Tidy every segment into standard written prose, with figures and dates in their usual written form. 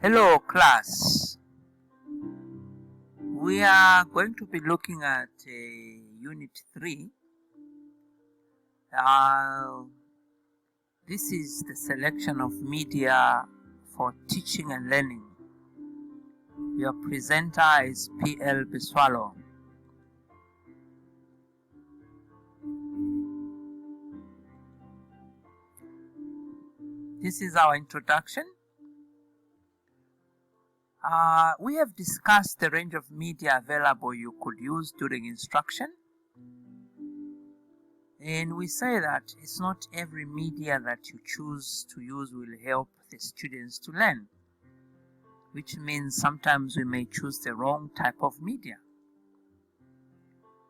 Hello class, we are going to be looking at Unit 3. This is the selection of media for teaching and learning. Your presenter is P.L. Biswalo. This is our introduction. We have discussed the range of media available you could use during instruction, and we say that it's not every media that you choose to use will help the students to learn, which means sometimes we may choose the wrong type of media.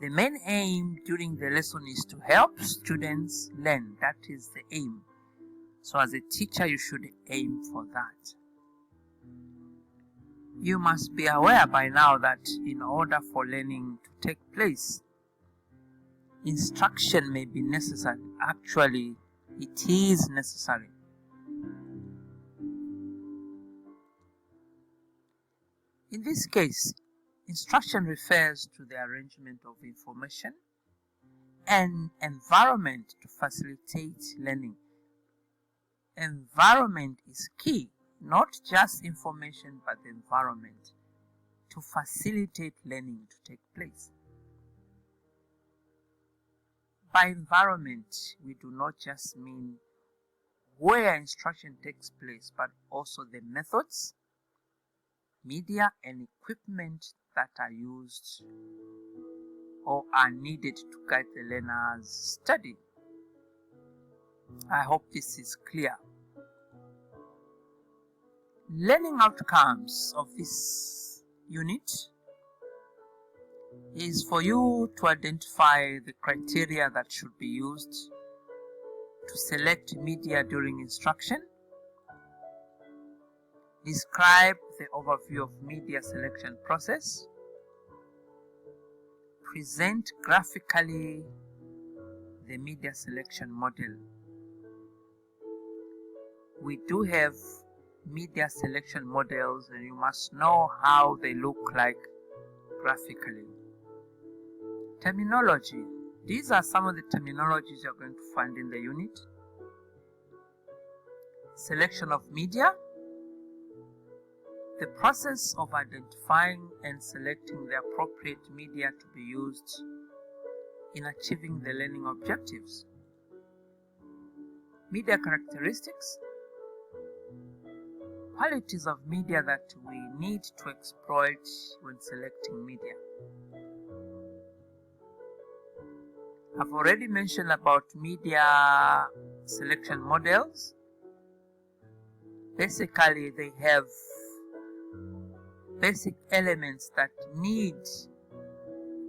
The main aim during the lesson is to help students learn. That is the aim. So as a teacher, you should aim for that. You must be aware by now that in order for learning to take place, instruction may be necessary. Actually, it is necessary. In this case, instruction refers to the arrangement of information and environment to facilitate learning. Environment is key. Not just information, but the environment to facilitate learning to take place. By environment, we do not just mean where instruction takes place, but also the methods, media, and equipment that are used or are needed to guide the learner's study. I hope this is clear. Learning outcomes of this unit is for you to identify the criteria that should be used to select media during instruction, describe the overview of media selection process, present graphically the media selection model. We do have media selection models, and you must know how they look like graphically. Terminology. These are some of the terminologies you're going to find in the unit. Selection of media. The process of identifying and selecting the appropriate media to be used in achieving the learning objectives. Media characteristics. Qualities of media that we need to exploit when selecting media. I've already mentioned about media selection models. Basically, they have basic elements that need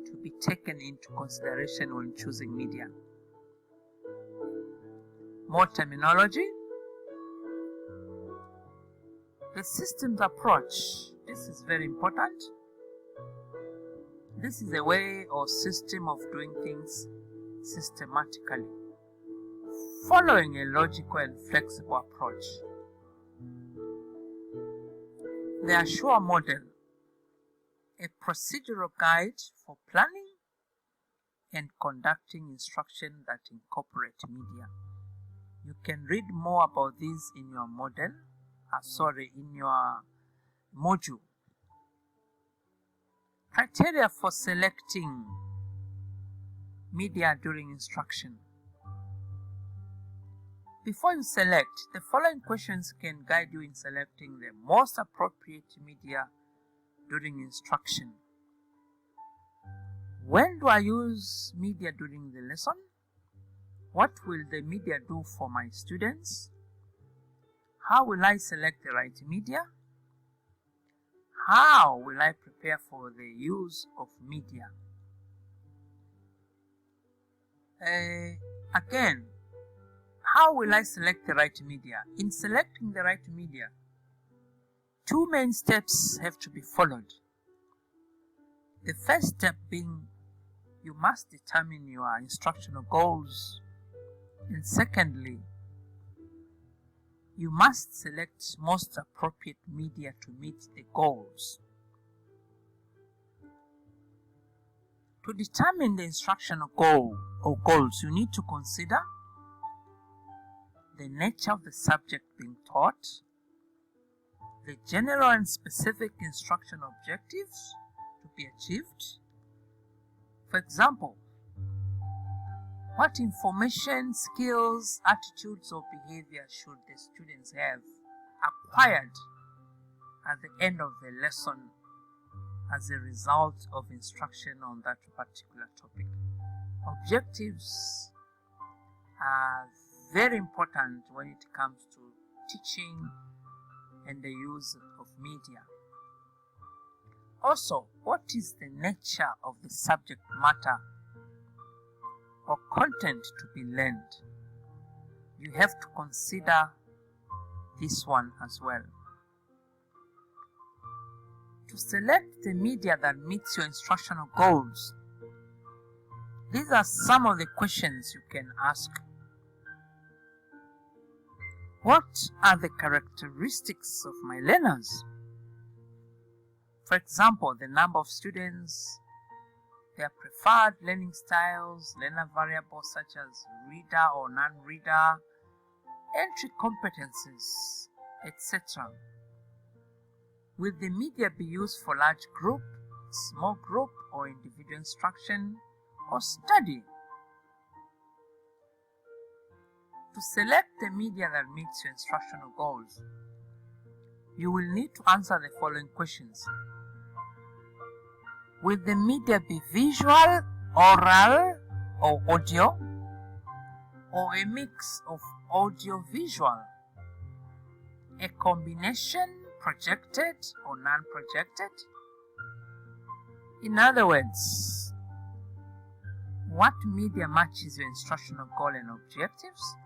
to be taken into consideration when choosing media. More terminology. The systems approach. This is very important. This is a way or system of doing things systematically, following a logical and flexible approach. The Assure model, a procedural guide for planning and conducting instruction that incorporate media. You can read more about this in your model. In your module. Criteria for selecting media during instruction. Before you select, the following questions can guide you in selecting the most appropriate media during instruction. When do I use media during the lesson? What will the media do for my students? How will I select the right media? How will I prepare for the use of media? Again, how will I select the right media? In selecting the right media, two main steps have to be followed. The first step being you must determine your instructional goals, and secondly, You must select most appropriate media to meet the goals. To determine the instructional goal or goals, you need to consider the nature of the subject being taught, the general and specific instruction objectives to be achieved. For example, what information, skills, attitudes, or behavior should the students have acquired at the end of the lesson as a result of instruction on that particular topic? Objectives are very important when it comes to teaching and the use of media. Also, what is the nature of the subject matter or content to be learned? You have to consider this one as well. To select the media that meets your instructional goals, these are some of the questions you can ask. What are the characteristics of my learners? For example, the number of students, their preferred learning styles, learner variables such as reader or non-reader, entry competencies, etc. Will the media be used for large group, small group, or individual instruction or study? To select the media that meets your instructional goals, you will need to answer the following questions. Will the media be visual, oral, or audio, or a mix of audio-visual, a combination, projected or non-projected? In other words, what media matches your instructional goal and objectives?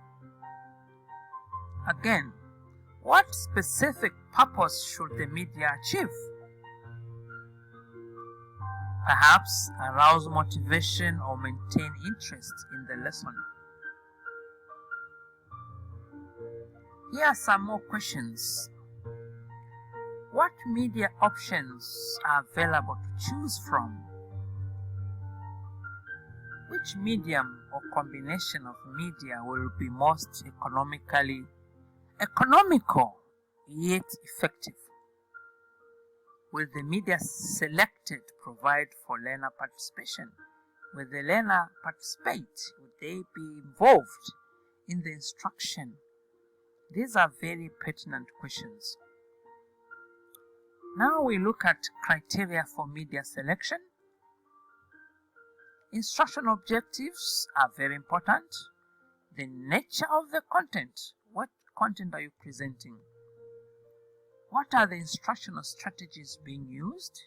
Again, what specific purpose should the media achieve? Perhaps arouse motivation or maintain interest in the lesson. Here are some more questions. What media options are available to choose from? Which medium or combination of media will be most economical yet effective? Will the media selected provide for learner participation? Will the learner participate? Will they be involved in the instruction? These are very pertinent questions. Now we look at criteria for media selection. Instruction objectives are very important. The nature of the content. What content are you presenting? What are the instructional strategies being used?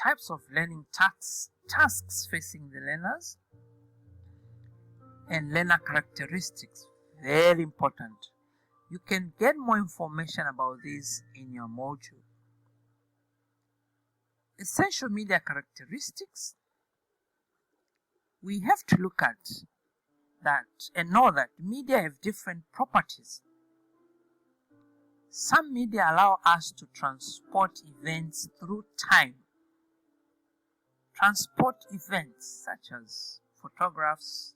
Types of learning tasks facing the learners. And learner characteristics. Very important. You can get more information about this in your module. Essential media characteristics. We have to look at that and know that media have different properties. Some media allow us to transport events through time. Transport events such as photographs.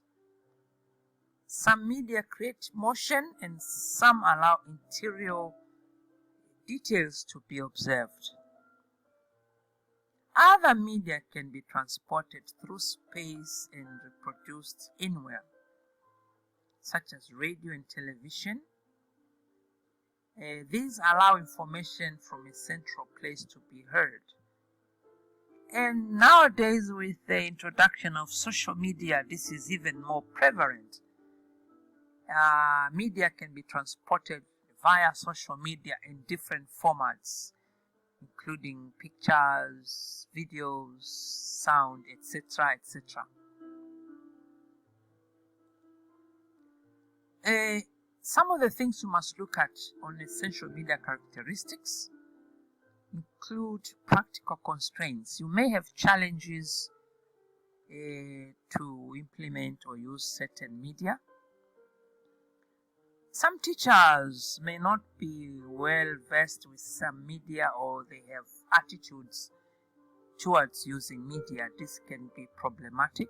Some media create motion and some allow interior details to be observed. Other media can be transported through space and reproduced anywhere, such as radio and television. These allow information from a central place to be heard. And nowadays, with the introduction of social media, this is even more prevalent. Media can be transported via social media in different formats, including pictures, videos, sound, etc., etc. Some of the things you must look at on essential media characteristics include practical constraints. You may have challenges to implement or use certain media. Some teachers may not be well versed with some media, or they have attitudes towards using media. This can be problematic.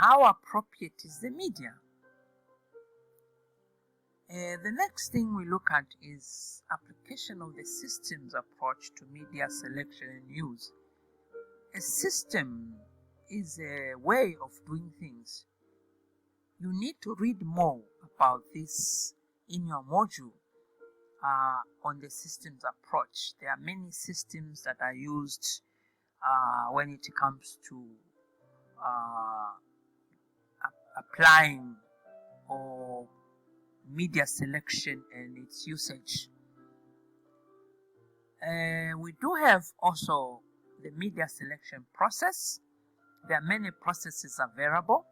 How appropriate is the media? The next thing we look at is application of the systems approach to media selection and use. A system is a way of doing things. You need to read more about this in your module on the systems approach. There are many systems that are used when it comes to applying or media selection and its usage. We do have also the media selection process. There are many processes available.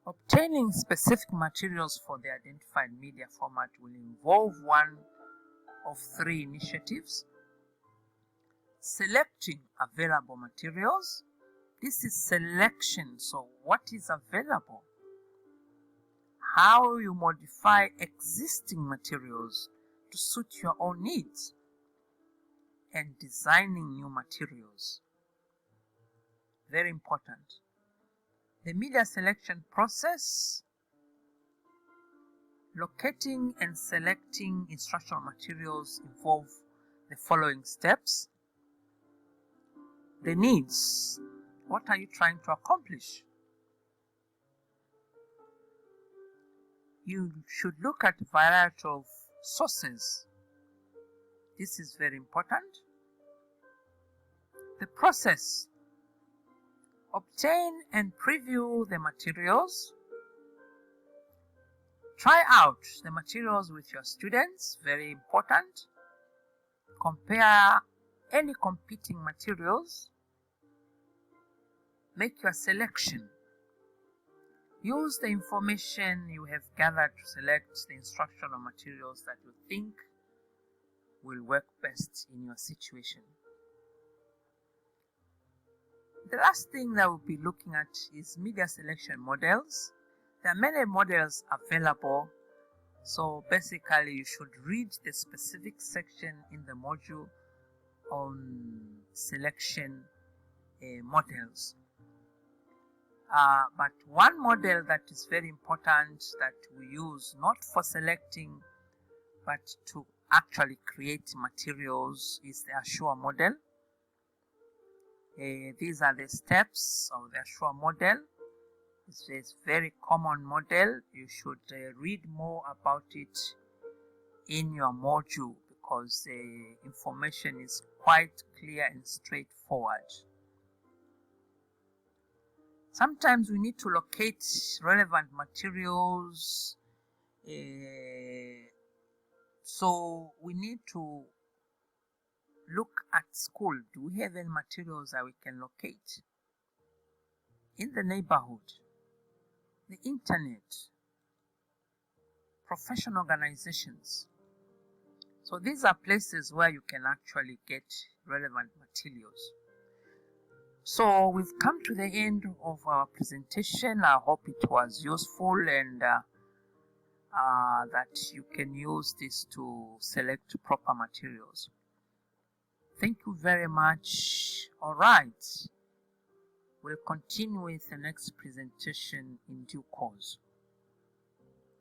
Obtaining specific materials for the identified media format will involve one of three initiatives. Selecting available materials. This is selection. So what is available? How you modify existing materials to suit your own needs, and designing new materials. Very important. The media selection process. Locating and selecting instructional materials involve the following steps. The needs. What are you trying to accomplish? You should look at a variety of sources. This is very important. The process. Obtain and preview the materials. Try out the materials with your students. Very important. Compare any competing materials. Make your selection. Use the information you have gathered to select the instructional materials that you think will work best in your situation. The last thing that we'll be looking at is media selection models. There are many models available, so basically you should read the specific section in the module on selection models. But one model that is very important that we use not for selecting but to actually create materials is the Assure model. These are the steps of the Assure model. It's a very common model. You should read more about it in your module because the information is quite clear and straightforward. Sometimes we need to locate relevant materials, so we need to look at school. Do we have any materials that we can locate? In the neighborhood, the internet, professional organizations. So these are places where you can actually get relevant materials. So we've come to the end of our presentation. I hope it was useful and that you can use this to select proper materials. Thank you very much. All right. We'll continue with the next presentation in due course.